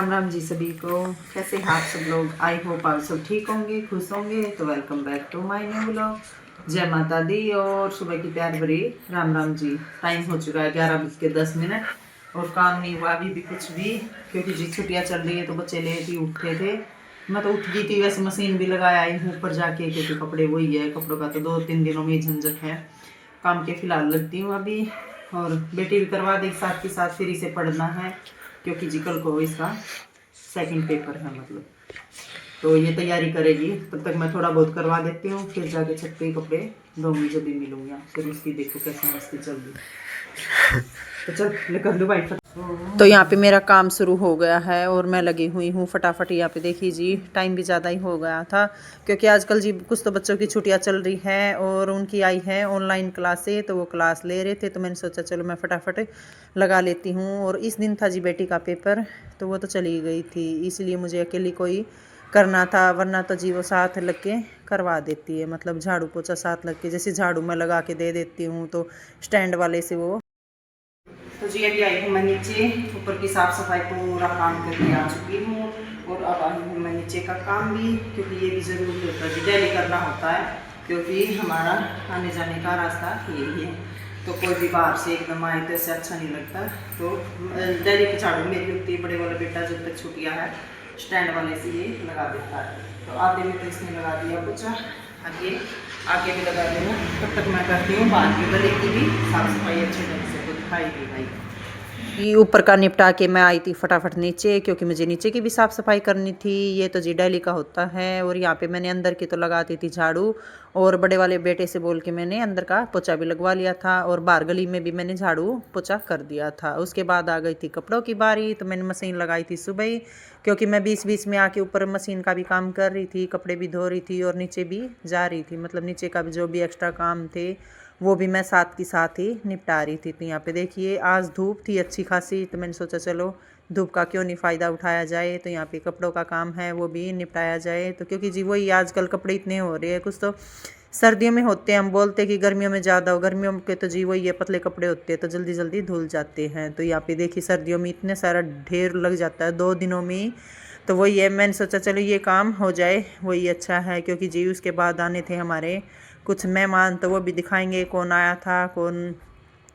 राम राम जी सभी को। कैसे हैं आप सब लोग? आई होप आप सब ठीक होंगे, खुश होंगे। तो welcome back to my new vlog. जय माता दी और सुबह की प्यार भरी राम राम जी। टाइम हो चुका है 11:10 और काम नहीं हुआ अभी भी कुछ भी, क्योंकि जी छुट्टियाँ चल रही है तो बच्चे लेट ही उठते थे। मैं तो उठ गई थी, वैसे मशीन भी लगाया आई हूँ ऊपर जाके, क्योंकि कपड़े वही है, कपड़ों का तो 2-3 दिनों में झंझट है। काम के फिलहाल लगती हूँ अभी, और बेटी भी करवा दी साथ के साथ, फिर इसे पढ़ना है क्योंकि जी कल को इसका सेकंड पेपर है मतलब, तो ये तैयारी करेगी। तब तक मैं थोड़ा बहुत करवा देती हूँ, फिर जाके छत पे कपड़े धोंगी जब भी मिलूंगी। फिर उसकी देखो कैसे मस्ती चल रही। तो चल लेकर लो भाई। तो यहाँ पे मेरा काम शुरू हो गया है और मैं लगी हुई हूँ फटाफट। यहाँ पे देखिए जी, टाइम भी ज़्यादा ही हो गया था, क्योंकि आजकल जी कुछ तो बच्चों की छुट्टियाँ चल रही हैं और उनकी आई है ऑनलाइन क्लासें, तो वो क्लास ले रहे थे। तो मैंने सोचा चलो मैं फटाफट लगा लेती हूँ। और इस दिन था जी बेटी का पेपर, तो वो तो चली गई थी, इसलिए मुझे अकेली कोई करना था, वरना तो जी वो साथ लग के करवा देती है। मतलब झाड़ू पोछा साथ लग के, जैसे झाड़ू मैं लगा के दे देती हूँ तो स्टैंड वाले से वो। तो जी अभी आई हूँ मैं नीचे, ऊपर की साफ़ सफाई पूरा काम करके आ चुकी हूँ। और अब आई हूँ मैं नीचे का काम भी, क्योंकि ये भी ज़रूरी होता है, डेली करना होता है, क्योंकि हमारा आने जाने का रास्ता यही है। तो कोई भी बाहर से एकदम आए तो ऐसे अच्छा नहीं लगता। तो डेली की झाड़ू मेरी होती है। बड़े वाला बेटा जब तक छुट्टियाँ है स्टैंड वाले से ये लगा देता है, तो आधे में तो इसने लगा दिया पोछा, आगे भी लगा देना। तब तक मैं करती हूँ बाहर की गली की भी साफ़ सफाई अच्छे ढंग से, तो दिखाई दी भाई। ये ऊपर का निपटा के मैं आई थी फटाफट नीचे, क्योंकि मुझे नीचे की भी साफ़ सफाई करनी थी। ये तो जी डेली का होता है। और यहाँ पे मैंने अंदर की तो लगाती थी झाड़ू, और बड़े वाले बेटे से बोल के मैंने अंदर का पोछा भी लगवा लिया था, और बाहर गली में भी मैंने झाड़ू पोछा कर दिया था। उसके बाद आ गई थी कपड़ों की बारी, तो मैंने मशीन लगाई थी सुबह ही, क्योंकि मैं बीच बीच में आके ऊपर मशीन का भी काम कर रही थी, कपड़े भी धो रही थी और नीचे भी जा रही थी। मतलब नीचे का भी जो भी एक्स्ट्रा काम थे वो भी मैं साथ की साथ ही निपटा रही थी। तो यहाँ पे देखिए आज धूप थी अच्छी खासी, तो मैंने सोचा चलो धूप का क्यों नहीं फ़ायदा उठाया जाए। तो यहाँ पे कपड़ों का काम है वो भी निपटाया जाए। तो क्योंकि जी वही आजकल कपड़े इतने हो रहे हैं, कुछ तो सर्दियों में होते हैं, हम बोलते हैं कि गर्मियों में ज़्यादा हो, गर्मियों के तो जी वही है पतले कपड़े होते हैं तो जल्दी जल्दी धुल जाते हैं। तो यहाँ पे देखिए सर्दियों में इतने सारा ढेर लग जाता है 2 दिनों में ही। तो वही है, मैंने सोचा चलो ये काम हो जाए, वही अच्छा है। क्योंकि जी उसके बाद आने थे हमारे कुछ मेहमान, तो वो भी दिखाएंगे कौन आया था, कौन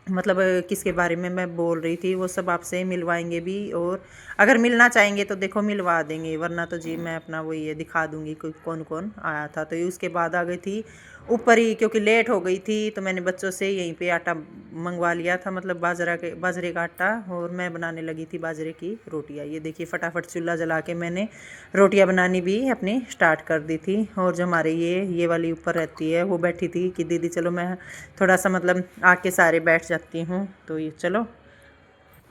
मतलब किसके बारे में मैं बोल रही थी, वो सब आपसे मिलवाएंगे भी। और अगर मिलना चाहेंगे तो देखो मिलवा देंगे, वरना तो जी मैं अपना वही है दिखा दूंगी कौन कौन आया था। तो उसके बाद आ गई थी ऊपर ही, क्योंकि लेट हो गई थी, तो मैंने बच्चों से यहीं पे आटा मंगवा लिया था, मतलब बाजरे का आटा, और मैं बनाने लगी थी बाजरे की रोटियां। ये देखिए फटाफट चूल्हा जला के मैंने रोटियां बनानी भी अपनी स्टार्ट कर दी थी। और जो हमारे ये वाली ऊपर रहती है वो बैठी थी कि दीदी चलो मैं थोड़ा सा मतलब आके सारे बैठ जाती हूँ, तो ये चलो।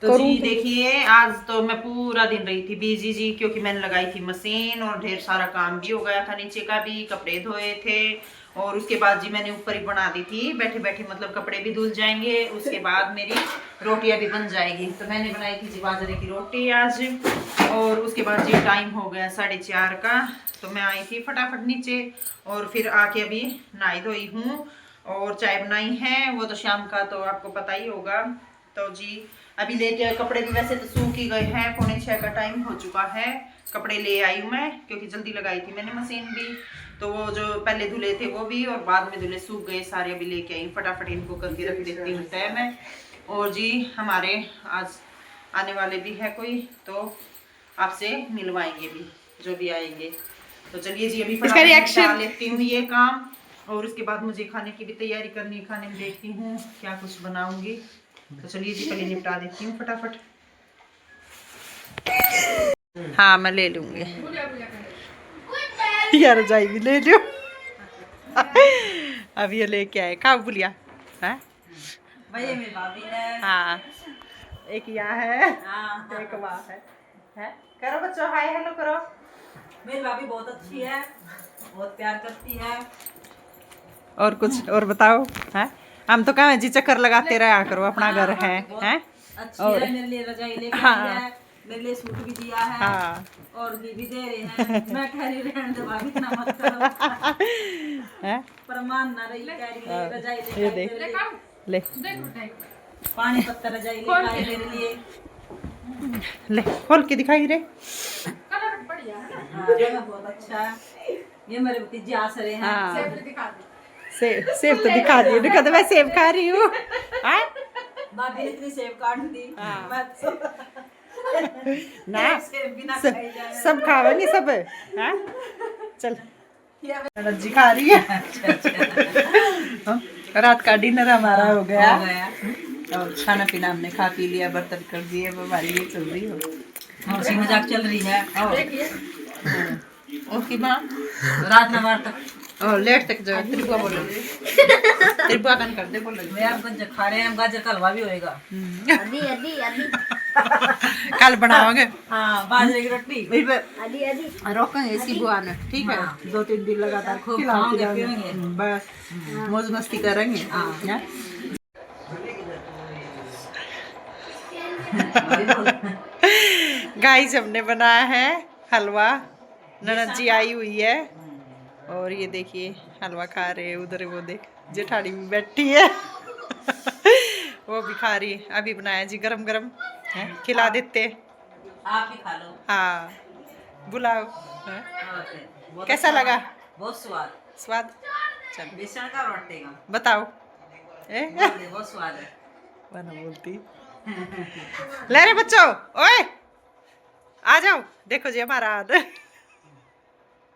तो जी देखिए आज तो मैं पूरा दिन रही थी बिजी जी, क्योंकि मैंने लगाई थी मशीन और ढेर सारा काम भी हो गया था, नीचे का भी कपड़े धोए थे। और उसके बाद जी मैंने ऊपर ही बना दी थी बैठे बैठे, मतलब कपड़े भी धुल जाएंगे, उसके बाद मेरी रोटियां भी बन जाएगी। तो मैंने बनाई थी जी बाजरे की रोटी आज। और उसके बाद जी टाइम हो गया 4:30 का, तो मैं आई थी फटाफट नीचे, और फिर आके अभी नहाई धोई हूँ और चाय बनाई है, वो तो शाम का तो आपको पता ही होगा। तो जी अभी लेके कपड़े भी वैसे तो सूख ही गए हैं, 5:45 का टाइम हो चुका है। कपड़े ले आई हूँ मैं, क्योंकि जल्दी लगाई थी मैंने मशीन भी, तो वो जो पहले धुले थे वो भी और बाद में धुले सूख गए सारे। अभी लेके आई फटाफट इनको करके रख देती हूँ तय मैं। और जी हमारे आज आने वाले भी है कोई, तो आपसे मिलवाएंगे भी जो भी आएंगे। तो चलिए जी अभी फटाफट लेती हूँ ये काम, और उसके बाद मुझे खाने की भी तैयारी करनी है। खाने में देखती हूँ क्या कुछ बनाऊंगी, तो चलिए जी पहले निपटा देती हूँ फटाफट। हाँ मैं ले लूंगी यार, रजाई भी ले लो। अब ये लेके आए का बुलिया है भैया मेरी भाभी है। हाँ एक यहाँ है, एक वहाँ है। करो बच्चों हाय हेलो करो। मेरी भाभी बहुत अच्छी है, बहुत प्यार करती है। और कुछ और बताओ है, हम तो कहाँ जी चक्कर लगाते रहा करो, अपना घर है हैं। अच्छी और है, मेरे लिए रजाई लेके हाँ, आई है, मेरे लिए सूट भी दिया है। हाँ और घी भी दे रहे हैं। मैं कह रही रहने दो भाभी इतना मत करो। है प्रमाण ना रही, कह रही है रजाई लेके ये आई देख तेरे लिए। ले पानी पत्ता रजाई लेके आई मेरे लिए। ले खोल के दिखाई रे। हाँ, ये बहुत अच्छा है। ये मेरे भतीजे आसरे हैं। हाँ। सेब तो दिखा दी। देखो तो मैं सेब खा रही हूँ। हाँ? भाभी ने इतनी सेब काट दी। हाँ। मैं तो ना सेब बिना खाई जाए। सब खावेंगे सब। हाँ? चल जी खा रही है। रात का डिनर हमारा हो गया। और खाना पीना हमने खा पी लिया, बर्तन कर दिए, वो हमारी ये चल रही हो। हंसी मजाक चल रही है। ओके माँ रात न बार तक और लेट तक जो त्रिपुआ बोलो। त्रिपुआ कन कर दे बोलो। मैं आप गाजर खा रहे हैं, गाजर का हलवा भी होएगा। अदी अदी अदी कल बनाओगे। हाँ, बाजरे की रोटी। अदी अदी रोकेंगे इसी बुआ ने, ठीक है। 2-3 दिन लगातार खूब खिलाओ खाओगे, पिलाओगे। पियोगे। बस मौज मस्ती करेंगे। हाँ? गाइस हमने बनाया है हलवा। ननद जी आई हुई है और ये देखिए हलवा खा रहे हैं। उधर वो देख जेठानी भी बैठी है। वो भी खा रही है। अभी बनाया जी गरम गरम है, खिला देते। आप ही खा लो। हाँ बुलाओ। हाँ? बहुत कैसा अच्छा, लगा? बहुत स्वाद। स्वाद चल बेसन का रोटी का बताओ। बहुत स्वाद है। बना बोलती ले रे बच्चों, ओए आ जाओ। देखो जी हमारा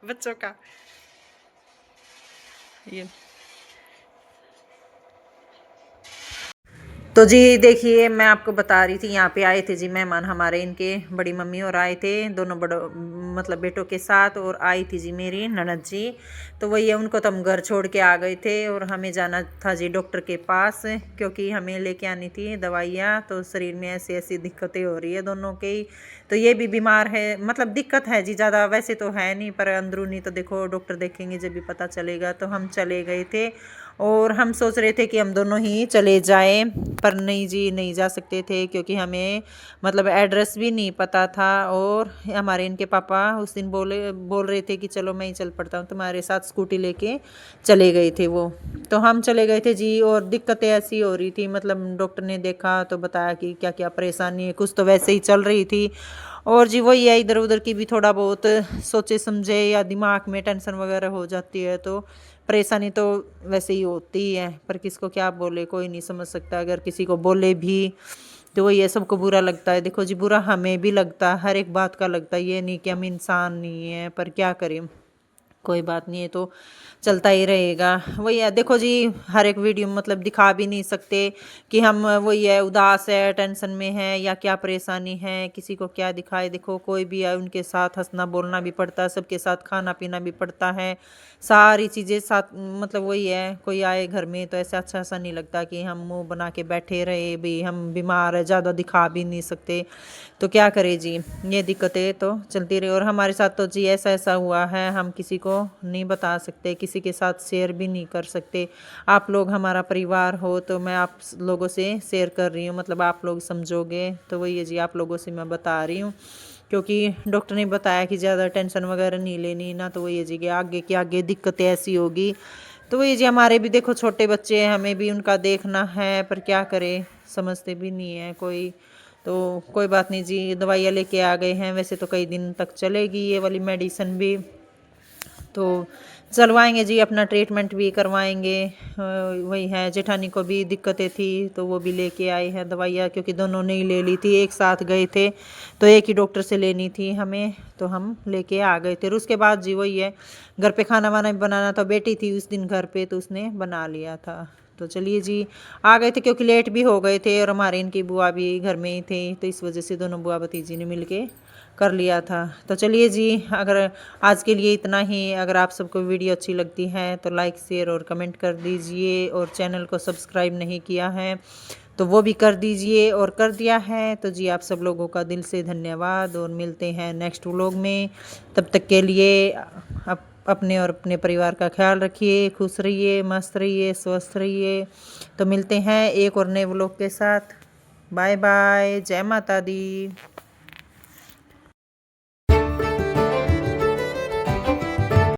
बच्चों का ये। तो जी देखिए मैं आपको बता रही थी, यहाँ पे आए थे जी मेहमान हमारे, इनके बड़ी मम्मी और आए थे दोनों बड़ों मतलब बेटों के साथ, और आई थी जी मेरी ननद जी। तो वही है, उनको तो हम घर छोड़ के आ गए थे और हमें जाना था जी डॉक्टर के पास, क्योंकि हमें लेके आनी थी दवाइयाँ। तो शरीर में ऐसी ऐसी दिक्कतें हो रही है दोनों के ही। तो ये भी बीमार है, मतलब दिक्कत है जी, ज़्यादा वैसे तो है नहीं, पर अंदरूनी तो देखो डॉक्टर देखेंगे जब भी पता चलेगा। तो हम चले गए थे और हम सोच रहे थे कि हम दोनों ही चले जाएं, पर नहीं जी नहीं जा सकते थे, क्योंकि हमें मतलब एड्रेस भी नहीं पता था। और हमारे इनके पापा उस दिन बोल रहे थे कि चलो मैं ही चल पड़ता हूँ तुम्हारे साथ, स्कूटी लेके चले गए थे वो। तो हम चले गए थे जी, और दिक्कतें ऐसी हो रही थी, मतलब डॉक्टर ने देखा तो बताया कि क्या क्या परेशानी है, कुछ तो वैसे ही चल रही थी। और जी वही है, इधर उधर की भी थोड़ा बहुत सोचे समझे या दिमाग में टेंशन वगैरह हो जाती है, तो परेशानी तो वैसे ही होती ही है। पर किसको क्या बोले, कोई नहीं समझ सकता। अगर किसी को बोले भी तो वही है, सबको बुरा लगता है। देखो जी बुरा हमें भी लगता है, हर एक बात का लगता है, ये नहीं कि हम इंसान नहीं है, पर क्या करें, कोई बात नहीं है, तो चलता ही रहेगा। वही है, देखो जी हर एक वीडियो में मतलब दिखा भी नहीं सकते कि हम वही है उदास है, टेंशन में है, या क्या परेशानी है, किसी को क्या दिखाए। देखो कोई भी है उनके साथ हंसना बोलना भी पड़ता है, सबके साथ खाना पीना भी पड़ता है, सारी चीज़ें साथ। मतलब वही है, कोई आए घर में तो ऐसा अच्छा सा नहीं लगता कि हम मुंह बना के बैठे रहे भी, हम बीमार है, ज़्यादा दिखा भी नहीं सकते। तो क्या करें जी, ये दिक्कतें तो चलती रही। और हमारे साथ तो जी ऐसा ऐसा हुआ है, हम किसी को नहीं बता सकते, किसी के साथ शेयर भी नहीं कर सकते। आप लोग हमारा परिवार हो, तो मैं आप लोगों से शेयर कर रही हूँ, मतलब आप लोग समझोगे। तो वही है जी, आप लोगों से मैं बता रही हूँ, क्योंकि डॉक्टर ने बताया कि ज़्यादा टेंशन वगैरह नहीं लेनी ना। तो वही है जी कि आगे की आगे दिक्कतें ऐसी होगी। तो वही जी, हमारे भी देखो छोटे बच्चे हैं, हमें भी उनका देखना है, पर क्या करें, समझते भी नहीं है कोई। तो कोई बात नहीं जी, दवाइयाँ लेके आ गए हैं, वैसे तो कई दिन तक चलेगी ये वाली मेडिसिन भी, तो चलवाएंगे जी, अपना ट्रीटमेंट भी करवाएंगे। वही है, जेठानी को भी दिक्कतें थी तो वो भी लेके आए हैं दवाइयाँ, क्योंकि दोनों ने ही ले ली थी, एक साथ गए थे, तो एक ही डॉक्टर से लेनी थी हमें, तो हम लेके आ गए थे। और उसके बाद जी वही है, घर पे खाना वाना भी बनाना था, बेटी थी उस दिन घर पे तो उसने बना लिया था। तो चलिए जी आ गए थे, क्योंकि लेट भी हो गए थे, और हमारे इनकी बुआ भी घर में ही थे, तो इस वजह से दोनों बुआ भतीजी ने मिल के कर लिया था। तो चलिए जी, अगर आज के लिए इतना ही। अगर आप सबको वीडियो अच्छी लगती है तो लाइक शेयर और कमेंट कर दीजिए, और चैनल को सब्सक्राइब नहीं किया है तो वो भी कर दीजिए, और कर दिया है तो जी आप सब लोगों का दिल से धन्यवाद। और मिलते हैं नेक्स्ट व्लॉग में, तब तक के लिए अपने और अपने परिवार का ख्याल रखिए, खुश रहिए, मस्त रहिए, स्वस्थ रहिए। तो मिलते हैं एक और नए व्लॉग के साथ। बाय बाय, जय माता दी।